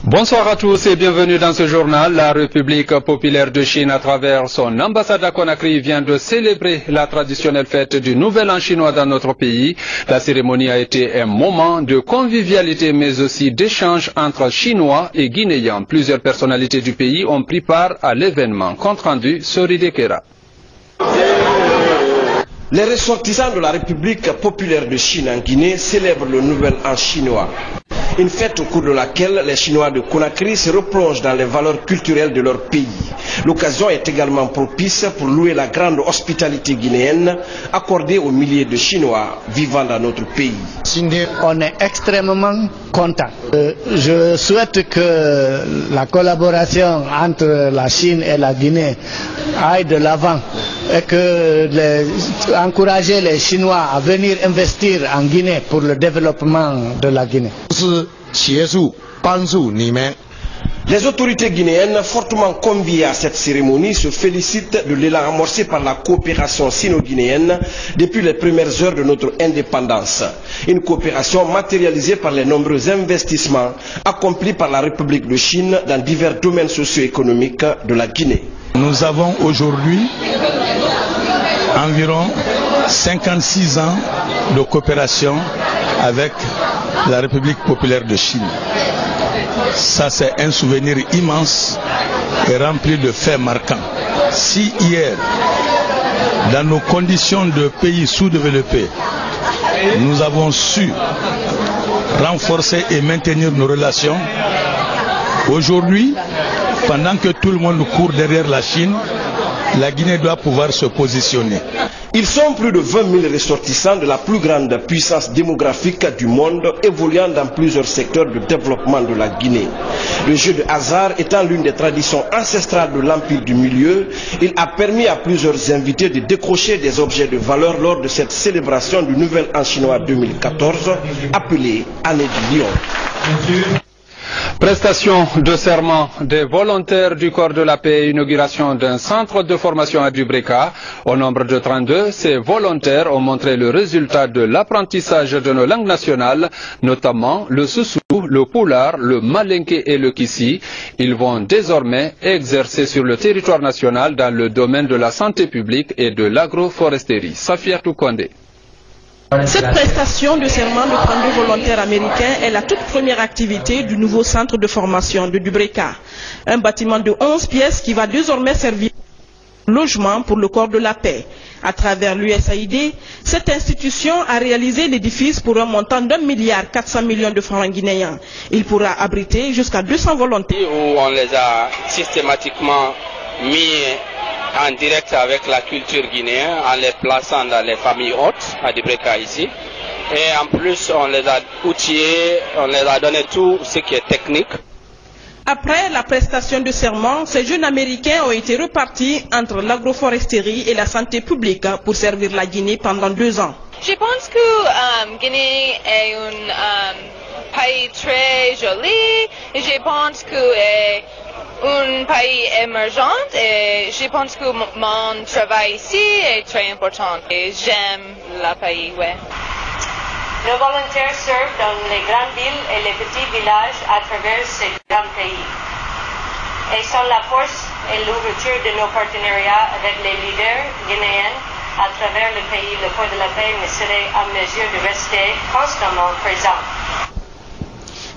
Bonsoir à tous et bienvenue dans ce journal. La République populaire de Chine, à travers son ambassade à Conakry, vient de célébrer la traditionnelle fête du Nouvel An chinois dans notre pays. La cérémonie a été un moment de convivialité mais aussi d'échange entre Chinois et Guinéens. Plusieurs personnalités du pays ont pris part à l'événement. Compte rendu, Sori Dekera. Les ressortissants de la République populaire de Chine en Guinée célèbrent le Nouvel An chinois. Une fête au cours de laquelle les Chinois de Conakry se replongent dans les valeurs culturelles de leur pays. L'occasion est également propice pour louer la grande hospitalité guinéenne accordée aux milliers de Chinois vivant dans notre pays. On est extrêmement content. Je souhaite que la collaboration entre la Chine et la Guinée aille de l'avant et que encourager les Chinois à venir investir en Guinée pour le développement de la Guinée. Les autorités guinéennes, fortement conviées à cette cérémonie, se félicitent de l'élan amorcé par la coopération sino-guinéenne depuis les premières heures de notre indépendance. Une coopération matérialisée par les nombreux investissements accomplis par la République de Chine dans divers domaines socio-économiques de la Guinée. Nous avons aujourd'hui environ 56 ans de coopération avec la République populaire de Chine. Ça, c'est un souvenir immense et rempli de faits marquants. Si hier, dans nos conditions de pays sous-développés, nous avons su renforcer et maintenir nos relations, aujourd'hui, pendant que tout le monde court derrière la Chine, la Guinée doit pouvoir se positionner. Ils sont plus de 20 000 ressortissants de la plus grande puissance démographique du monde, évoluant dans plusieurs secteurs de développement de la Guinée. Le jeu de hasard étant l'une des traditions ancestrales de l'Empire du Milieu, il a permis à plusieurs invités de décrocher des objets de valeur lors de cette célébration du Nouvel An chinois 2014, appelée Année du Lion. Prestation de serment des volontaires du corps de la paix et inauguration d'un centre de formation à Dubreka. Au nombre de 32, ces volontaires ont montré le résultat de l'apprentissage de nos langues nationales, notamment le Soussou, le Pulaar, le Malinké et le Kissi. Ils vont désormais exercer sur le territoire national dans le domaine de la santé publique et de l'agroforesterie. Safia Toukonde. Cette prestation de serment de 32 volontaires américains est la toute première activité du nouveau centre de formation de Dubreka. Un bâtiment de 11 pièces qui va désormais servir de logement pour le corps de la paix. À travers l'USAID, cette institution a réalisé l'édifice pour un montant d'1,4 milliard de francs guinéens. Il pourra abriter jusqu'à 200 volontaires. Où on les a systématiquement mis en direct avec la culture guinéenne en les plaçant dans les familles hautes à Dubreka ici. Et en plus, on les a outillés, on les a donné tout ce qui est technique. Après la prestation de serment, ces jeunes Américains ont été repartis entre l'agroforesterie et la santé publique pour servir la Guinée pendant 2 ans. Je pense que Guinée est un pays très joli. Je pense que un pays émergent et je pense que mon travail ici est très important et j'aime le pays. Ouais. Nos volontaires servent dans les grandes villes et les petits villages à travers ces grands pays. Et sans la force et l'ouverture de nos partenariats avec les leaders guinéens à travers le pays, le corps de la paix ne serait en mesure de rester constamment présent.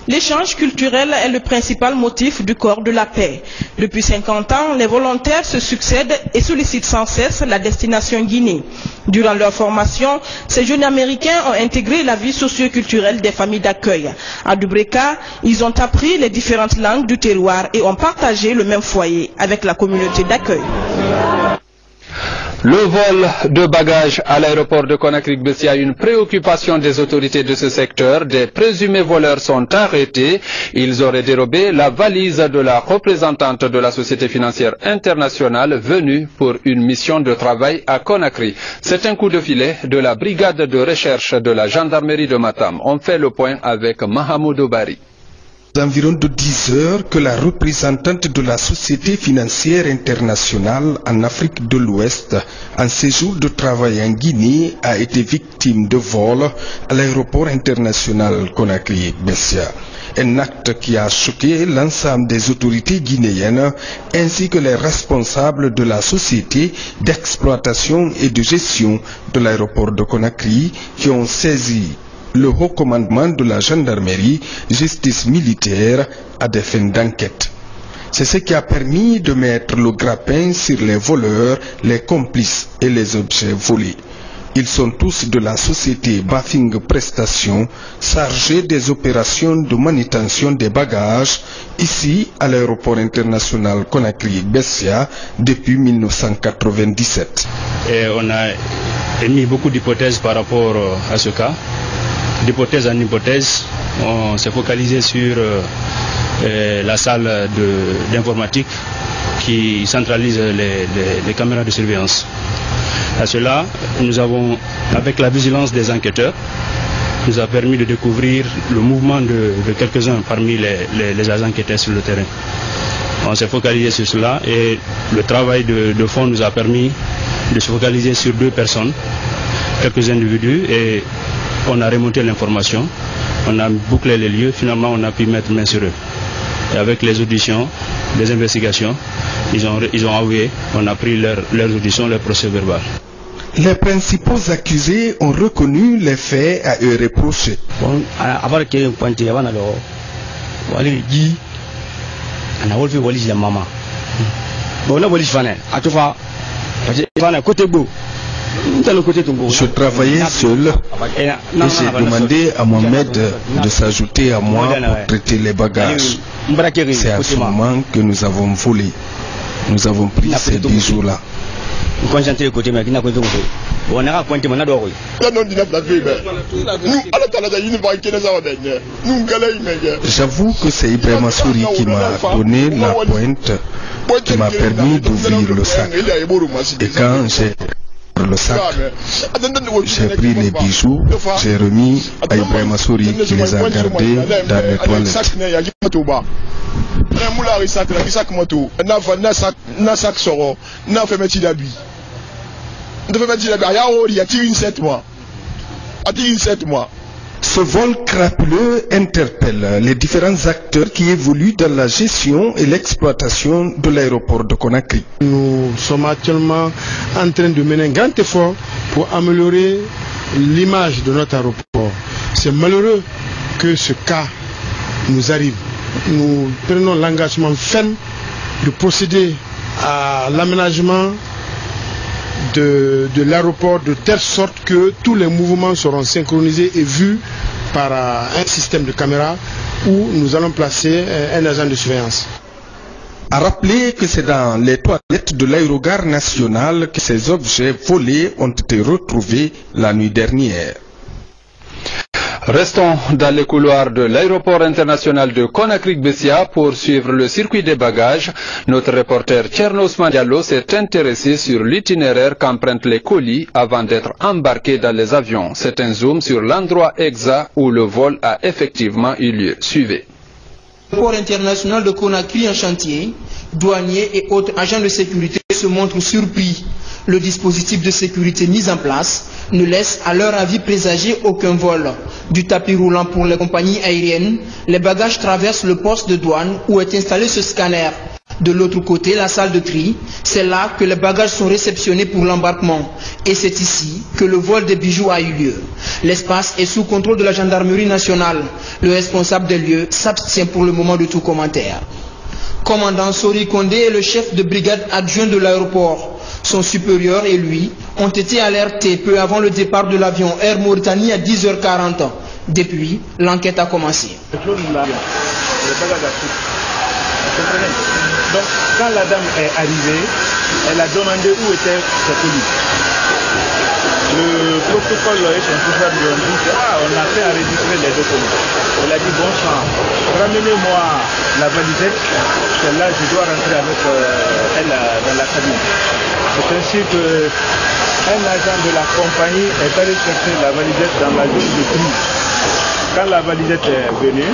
L'échange culturel est le principal motif du corps de la paix. Depuis 50 ans, les volontaires se succèdent et sollicitent sans cesse la destination Guinée. Durant leur formation, ces jeunes Américains ont intégré la vie socio-culturelle des familles d'accueil. À Dubreka, ils ont appris les différentes langues du terroir et ont partagé le même foyer avec la communauté d'accueil. Le vol de bagages à l'aéroport de Conakry-Bessia, une préoccupation des autorités de ce secteur. Des présumés voleurs sont arrêtés. Ils auraient dérobé la valise de la représentante de la Société financière internationale venue pour une mission de travail à Conakry. C'est un coup de filet de la brigade de recherche de la gendarmerie de Matam. On fait le point avec Mahamoudou Bari. Environ de 10 heures que la représentante de la Société financière internationale en Afrique de l'Ouest, en séjour de travail en Guinée, a été victime de vol à l'aéroport international Conakry-Bessia. Un acte qui a choqué l'ensemble des autorités guinéennes ainsi que les responsables de la société d'exploitation et de gestion de l'aéroport de Conakry qui ont saisi le haut commandement de la gendarmerie, justice militaire à des fins d'enquête. C'est ce qui a permis de mettre le grappin sur les voleurs, les complices et les objets volés. Ils sont tous de la société Bafing Prestations, chargée des opérations de manutention des bagages ici à l'aéroport international Conakry-Bessia depuis 1997. Et on a émis beaucoup d'hypothèses par rapport à ce cas. D'hypothèse en hypothèse, on s'est focalisé sur la salle d'informatique qui centralise les caméras de surveillance. À cela, nous avons, avec la vigilance des enquêteurs, nous a permis de découvrir le mouvement de quelques-uns parmi les agents qui étaient sur le terrain. On s'est focalisé sur cela et le travail de fond nous a permis de se focaliser sur 2 personnes, quelques individus, et on a remonté l'information, on a bouclé les lieux, finalement on a pu mettre main sur eux. Et avec les auditions, les investigations, ils ont avoué, on a pris leurs auditions, leur procès verbal. Les principaux accusés ont reconnu les faits à eux reprochés. Je travaillais seul et j'ai demandé à Mohamed de s'ajouter à moi pour traiter les bagages. C'est à ce moment que nous avons volé. Nous avons pris ces bijoux-là. J'avoue que c'est Ibrahima Souri qui m'a donné la pointe, qui m'a permis d'ouvrir le sac. Et quand j'ai le sac, j'ai pris les bijoux, j'ai remis à Ibrahima Souri qui les a gardés dans les toilettes. Ce vol crapuleux interpelle les différents acteurs qui évoluent dans la gestion et l'exploitation de l'aéroport de Conakry. Nous sommes actuellement en train de mener un grand effort pour améliorer l'image de notre aéroport. C'est malheureux que ce cas nous arrive. Nous prenons l'engagement ferme de procéder à l'aménagement de l'aéroport de telle sorte que tous les mouvements seront synchronisés et vus par un système de caméra où nous allons placer un agent de surveillance. À rappeler que c'est dans les toilettes de l'aérogare nationale que ces objets volés ont été retrouvés la nuit dernière. Restons dans les couloirs de l'aéroport international de Conakry-Bessia pour suivre le circuit des bagages. Notre reporter Thierno Ousmane Diallo s'est intéressé sur l'itinéraire qu'empruntent les colis avant d'être embarqués dans les avions. C'est un zoom sur l'endroit exact où le vol a effectivement eu lieu. Suivez. L'aéroport international de Conakry en chantier, douaniers et autres agents de sécurité se montrent surpris. Le dispositif de sécurité mis en place ne laisse à leur avis présager aucun vol. Du tapis roulant pour les compagnies aériennes, les bagages traversent le poste de douane où est installé ce scanner. De l'autre côté, la salle de tri, c'est là que les bagages sont réceptionnés pour l'embarquement. Et c'est ici que le vol des bijoux a eu lieu. L'espace est sous contrôle de la gendarmerie nationale. Le responsable des lieux s'abstient pour le moment de tout commentaire. Commandant Sori Kondé est le chef de brigade adjoint de l'aéroport. Son supérieur et lui ont été alertés peu avant le départ de l'avion Air Mauritanie à 10h40. Depuis, l'enquête a commencé. Donc, quand la dame est arrivée, elle a demandé où étaient ses colis. Le protocole et son chauffeur lui ont dit on a fait enregistrer les 2 colis. Elle a dit bon sang, ramenez-moi la valisette, celle-là je dois rentrer avec elle dans la cabine. C'est ainsi qu'un agent de la compagnie est allé chercher la valisette dans la zone de tri. Quand la valisette est venue,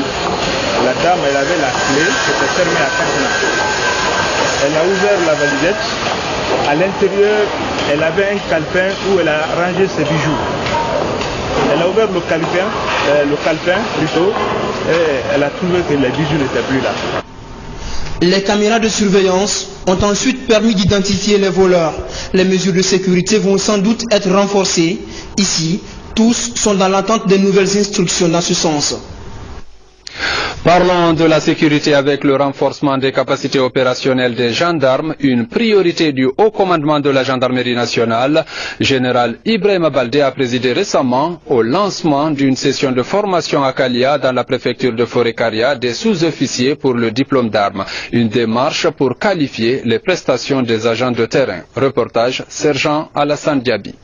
La dame, elle avait la clé, c'était fermé à cadenas. Elle a ouvert la validette. À l'intérieur, elle avait un calepin où elle a rangé ses bijoux. Elle a ouvert le calepin plutôt, et elle a trouvé que les bijoux n'étaient plus là. Les caméras de surveillance ont ensuite permis d'identifier les voleurs. Les mesures de sécurité vont sans doute être renforcées. Ici, tous sont dans l'attente des nouvelles instructions dans ce sens. Parlons de la sécurité avec le renforcement des capacités opérationnelles des gendarmes, une priorité du haut commandement de la gendarmerie nationale. Général Ibrahima Baldé a présidé récemment au lancement d'une session de formation à Kalia dans la préfecture de Forêt-Karia des sous-officiers pour le diplôme d'armes. Une démarche pour qualifier les prestations des agents de terrain. Reportage Sergent Alassane Diaby.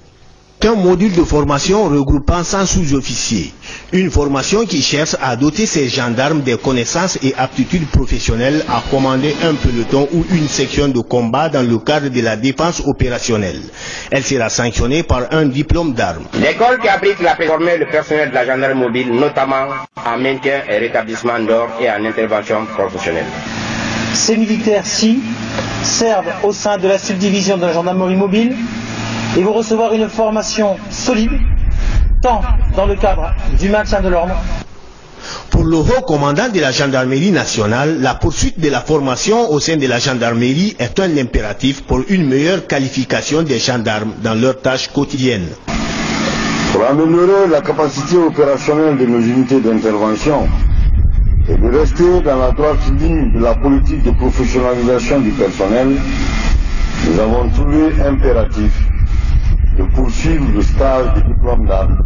Un module de formation regroupant 100 sous-officiers. Une formation qui cherche à doter ces gendarmes des connaissances et aptitudes professionnelles à commander un peloton ou une section de combat dans le cadre de la défense opérationnelle. Elle sera sanctionnée par un diplôme d'armes. L'école qui abrite la formation le personnel de la gendarmerie mobile, notamment en maintien et rétablissement d'ordre et en intervention professionnelle. Ces militaires-ci servent au sein de la subdivision de la gendarmerie mobile et vont recevoir une formation solide, tant dans le cadre du maintien de l'ordre. Pour le haut commandant de la gendarmerie nationale, la poursuite de la formation au sein de la gendarmerie est un impératif pour une meilleure qualification des gendarmes dans leurs tâches quotidiennes. Pour améliorer la capacité opérationnelle de nos unités d'intervention et de rester dans la droite ligne de la politique de professionnalisation du personnel, nous avons trouvé impératif de poursuivre le stage de diplôme d'armes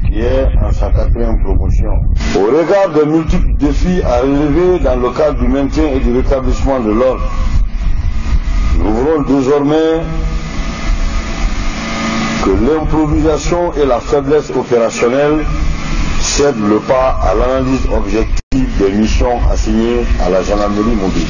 qui est en sa 4e promotion. Au regard des multiples défis à relever dans le cadre du maintien et du rétablissement de l'ordre, nous voulons désormais que l'improvisation et la faiblesse opérationnelle cèdent le pas à l'analyse objective des missions assignées à la gendarmerie mobile.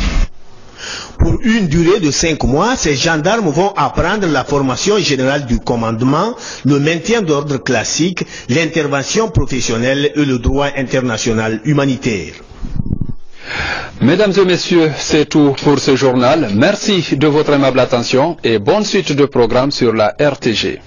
Pour une durée de 5 mois, ces gendarmes vont apprendre la formation générale du commandement, le maintien d'ordre classique, l'intervention professionnelle et le droit international humanitaire. Mesdames et messieurs, c'est tout pour ce journal. Merci de votre aimable attention et bonne suite de programme sur la RTG.